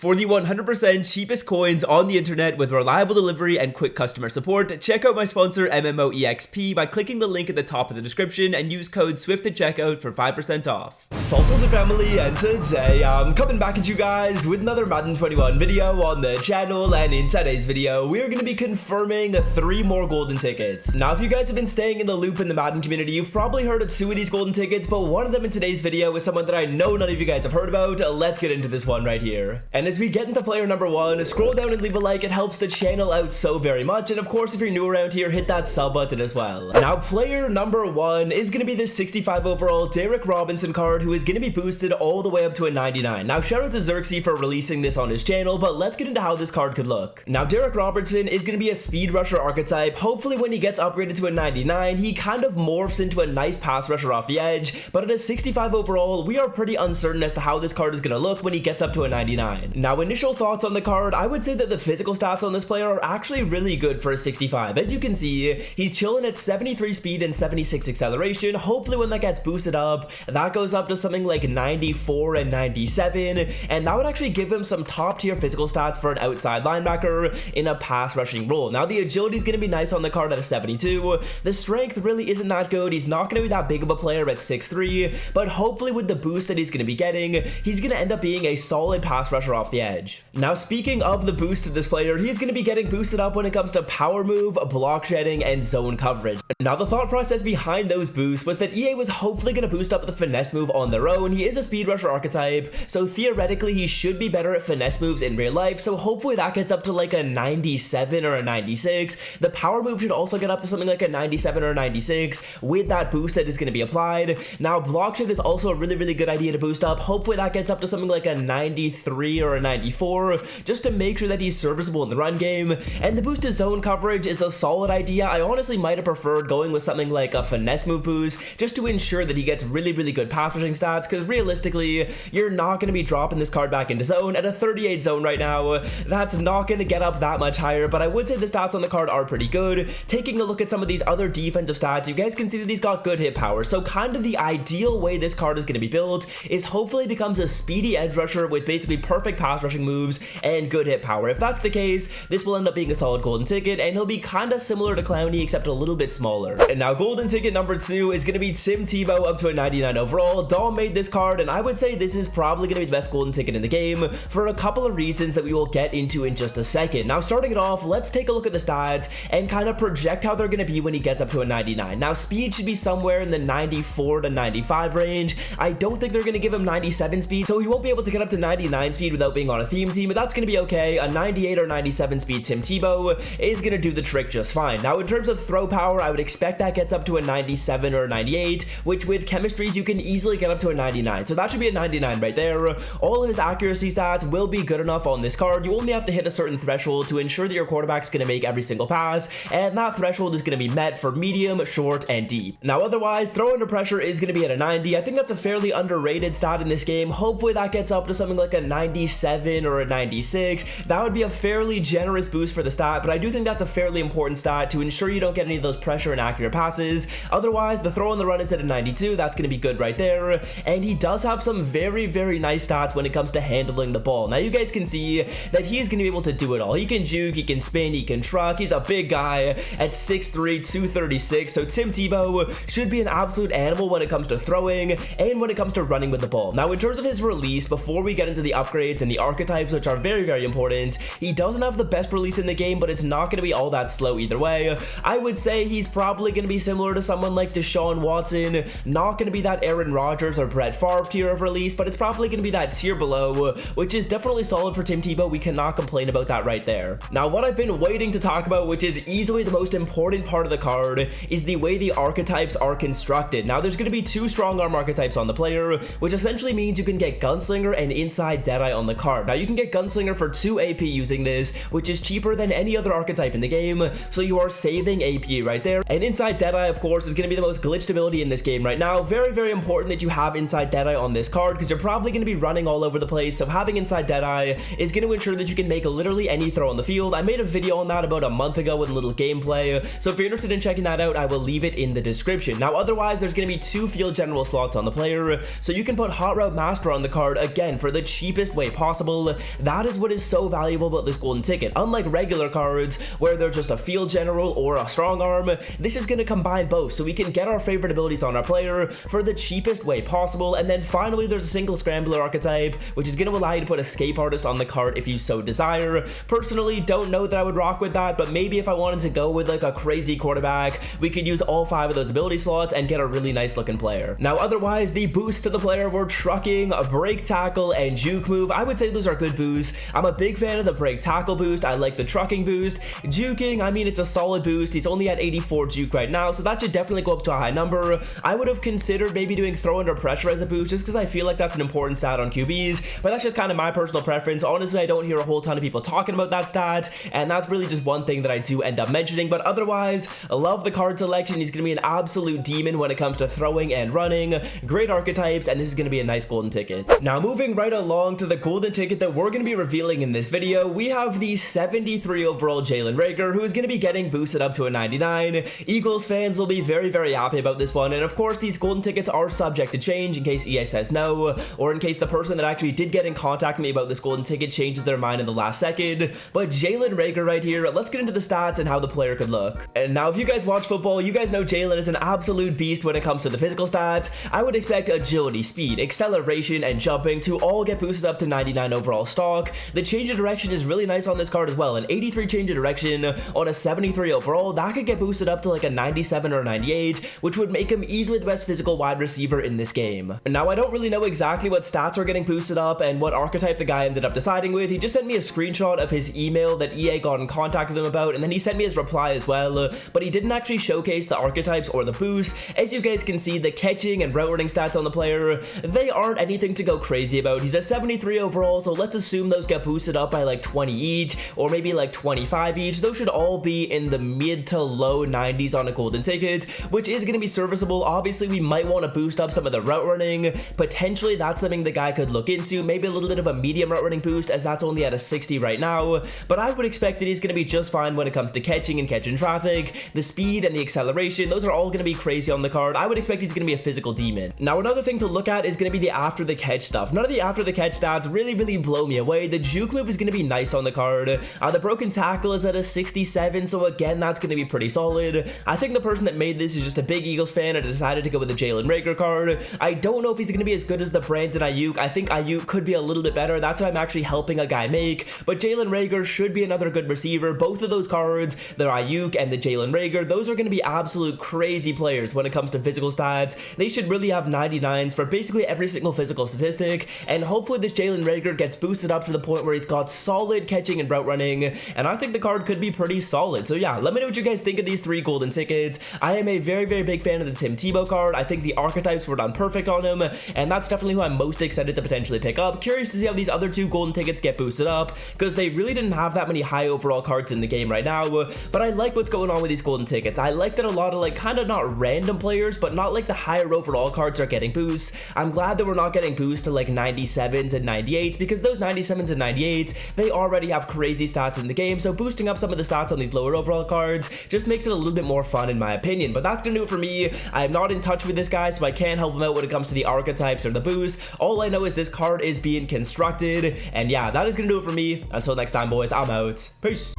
For the 100% cheapest coins on the internet with reliable delivery and quick customer support, check out my sponsor MMOEXP by clicking the link at the top of the description and use code SWIFT at checkout for 5% off. Salsas and family, and today I'm coming back at you guys with another Madden 21 video on the channel, and in today's video we're going to be confirming 3 more golden tickets. Now if you guys have been staying in the loop in the Madden community, you've probably heard of 2 of these golden tickets, but one of them in today's video is someone that I know none of you guys have heard about. Let's get into this one right here. And as we get into player number 1, scroll down and leave a like. It helps the channel out so very much, and of course if you're new around here, hit that sub button as well. Now player number 1 is going to be this 65 overall Roberson card, who is going to be boosted all the way up to a 99. Now shout out to Xerxes for releasing this on his channel, but let's get into how this card could look. Now Roberson is going to be a speed rusher archetype. Hopefully when he gets upgraded to a 99, he kind of morphs into a nice pass rusher off the edge, but at a 65 overall, we are pretty uncertain as to how this card is going to look when he gets up to a 99. Now initial thoughts on the card, I would say that the physical stats on this player are actually really good for a 65. As you can see, he's chilling at 73 speed and 76 acceleration. Hopefully when that gets boosted up, that goes up to something like 94 and 97, and that would actually give him some top tier physical stats for an outside linebacker in a pass rushing role. Now the agility is going to be nice on the card at a 72. The strength really isn't that good. He's not going to be that big of a player at 6'3", but hopefully with the boost that he's going to be getting, he's going to end up being a solid pass rusher off the edge. Now speaking of the boost of this player, he's going to be getting boosted up when it comes to power move, block shedding, and zone coverage. Now the thought process behind those boosts was that EA was hopefully going to boost up the finesse move on their own. He is a speed rusher archetype, so theoretically he should be better at finesse moves in real life, so hopefully that gets up to like a 97 or a 96. The power move should also get up to something like a 97 or a 96 with that boost that is going to be applied. Now block shed is also a really good idea to boost up. Hopefully that gets up to something like a 93 or a 94, just to make sure that he's serviceable in the run game. And the boost to zone coverage is a solid idea. I honestly might have preferred going with something like a finesse move boost, just to ensure that he gets really good pass rushing stats, because realistically you're not going to be dropping this card back into zone at a 38 zone right now. That's not going to get up that much higher, but I would say the stats on the card are pretty good. Taking a look at some of these other defensive stats, you guys can see that he's got good hit power, so kind of the ideal way this card is going to be built is hopefully becomes a speedy edge rusher with basically perfect pass rushing moves and good hit power. If that's the case, this will end up being a solid golden ticket, and he'll be kind of similar to Clowney except a little bit smaller. And now golden ticket number 2 is going to be Tebow up to a 99 overall. Dom made this card, and I would say this is probably going to be the best golden ticket in the game for a couple of reasons that we will get into in just a second. Now starting it off, let's take a look at the stats and kind of project how they're going to be when he gets up to a 99. Now speed should be somewhere in the 94 to 95 range. I don't think they're going to give him 97 speed, so he won't be able to get up to 99 speed without being on a theme team, but that's going to be okay. A 98 or 97 speed Tebow is going to do the trick just fine. Now in terms of throw power, I would expect that gets up to a 97 or a 98, which with chemistries you can easily get up to a 99, so that should be a 99 right there. All of his accuracy stats will be good enough on this card. You only have to hit a certain threshold to ensure that your quarterback's going to make every single pass, and that threshold is going to be met for medium, short, and deep. Now otherwise, throw under pressure is going to be at a 90. I think that's a fairly underrated stat in this game. Hopefully that gets up to something like a 97 or a 96. That would be a fairly generous boost for the stat, but I do think that's a fairly important stat to ensure you don't get any of those pressure and accurate passes. Otherwise, the throw on the run is at a 92. That's going to be good right there, and he does have some very nice stats when it comes to handling the ball. Now you guys can see that he is going to be able to do it all. He can juke, he can spin, he can truck. He's a big guy at 6'3", 236, so Tebow should be an absolute animal when it comes to throwing and when it comes to running with the ball. Now in terms of his release, before we get into the upgrades and the archetypes, which are very important, he doesn't have the best release in the game, but it's not going to be all that slow either way. I would say he's probably going to be similar to someone like Deshaun Watson, not going to be that Aaron Rodgers or Brett Favre tier of release, but it's probably going to be that tier below, which is definitely solid for Tebow. We cannot complain about that right there. Now what I've been waiting to talk about, which is easily the most important part of the card, is the way the archetypes are constructed. Now there's going to be 2 strong arm archetypes on the player, which essentially means you can get Gunslinger and Inside Deadeye on the card. Now you can get Gunslinger for 2 AP using this, which is cheaper than any other archetype in the game, so you are saving AP right there. And Inside Deadeye, of course, is going to be the most glitched ability in this game right now. Very important that you have Inside Deadeye on this card, because you're probably going to be running all over the place, so having Inside Deadeye is going to ensure that you can make literally any throw on the field. I made a video on that about a month ago with a little gameplay, so if you're interested in checking that out, I will leave it in the description. Now otherwise, there's going to be 2 field general slots on the player, so you can put Hot Route Master on the card again for the cheapest way possible. possible. That is what is so valuable about this golden ticket. Unlike regular cards, where they're just a field general or a strong arm, this is going to combine both, so we can get our favorite abilities on our player for the cheapest way possible. And then finally, there's a single scrambler archetype, which is going to allow you to put escape artist on the card if you so desire. Personally, don't know that I would rock with that, but maybe if I wanted to go with like a crazy quarterback, we could use all 5 of those ability slots and get a really nice looking player. Now, otherwise, the boosts to the player were trucking, a break tackle, and juke move. I would say those are good boosts. I'm a big fan of the break tackle boost. I like the trucking boost. Juking, I mean, it's a solid boost. He's only at 84 juke right now, so that should definitely go up to a high number. I would have considered maybe doing throw under pressure as a boost, just because I feel like that's an important stat on QBs, but that's just kind of my personal preference. Honestly, I don't hear a whole ton of people talking about that stat, and that's really just one thing that I do end up mentioning. But otherwise, I love the card selection. He's going to be an absolute demon when it comes to throwing and running. Great archetypes, and this is going to be a nice golden ticket. Now, moving right along to the golden ticket that we're going to be revealing in this video, we have the 73 overall Jalen Reagor, who is going to be getting boosted up to a 99. Eagles fans will be very, very happy about this one, and of course, these golden tickets are subject to change in case EA says no, or in case the person that actually did get in contact with me about this golden ticket changes their mind in the last second. But Jalen Reagor right here, let's get into the stats and how the player could look. And now, if you guys watch football, you guys know Jalen is an absolute beast when it comes to the physical stats. I would expect agility, speed, acceleration, and jumping to all get boosted up to 99 overall stock. The change of direction is really nice on this card as well. An 83 change of direction on a 73 overall, that could get boosted up to like a 97 or 98, which would make him easily the best physical wide receiver in this game. Now, I don't really know exactly what stats are getting boosted up and what archetype the guy ended up deciding with. He just sent me a screenshot of his email that EA got in contact with him about, and then he sent me his reply as well, but he didn't actually showcase the archetypes or the boosts. As you guys can see, the catching and route running stats on the player, they aren't anything to go crazy about. He's a 73 overall, so let's assume those get boosted up by like 20 each, or maybe like 25 each. Those should all be in the mid to low 90s on a golden ticket, which is going to be serviceable. Obviously, we might want to boost up some of the route running. Potentially, that's something the guy could look into. Maybe a little bit of a medium route running boost, as that's only at a 60 right now, but I would expect that he's going to be just fine when it comes to catching and catching traffic. The speed and the acceleration, those are all going to be crazy on the card. I would expect he's going to be a physical demon. Now, another thing to look at is going to be the after the catch stuff. None of the after the catch stats really blow me away. The juke move is going to be nice on the card. The broken tackle is at a 67, so again, that's going to be pretty solid. I think the person that made this is just a big Eagles fan and decided to go with the Jalen Reagor card. I don't know if he's going to be as good as the Brandon Ayuk. I think Ayuk could be a little bit better. That's why I'm actually helping a guy make, but Jalen Reagor should be another good receiver. Both of those cards, the Ayuk and the Jalen Reagor, those are going to be absolute crazy players when it comes to physical stats. They should really have 99s for basically every single physical statistic, and hopefully this Jalen Reagor gets boosted up to the point where he's got solid catching and route running, and I think the card could be pretty solid. So yeah, let me know what you guys think of these 3 golden tickets. I am a very big fan of the Tebow card. I think the archetypes were done perfect on him, and that's definitely who I'm most excited to potentially pick up. Curious to see how these other 2 golden tickets get boosted up, because they really didn't have that many high overall cards in the game right now, but I like what's going on with these golden tickets. I like that a lot of like kind of not random players, but not like the higher overall cards are getting boosts. I'm glad that we're not getting boosts to like 97s and 98s, because those 97s and 98s, they already have crazy stats in the game, so boosting up some of the stats on these lower overall cards just makes it a little bit more fun in my opinion. But that's gonna do it for me. I'm not in touch with this guy, so I can't help him out when it comes to the archetypes or the boosts. All I know is this card is being constructed, and yeah, that is gonna do it for me. Until next time, boys, I'm out. Peace.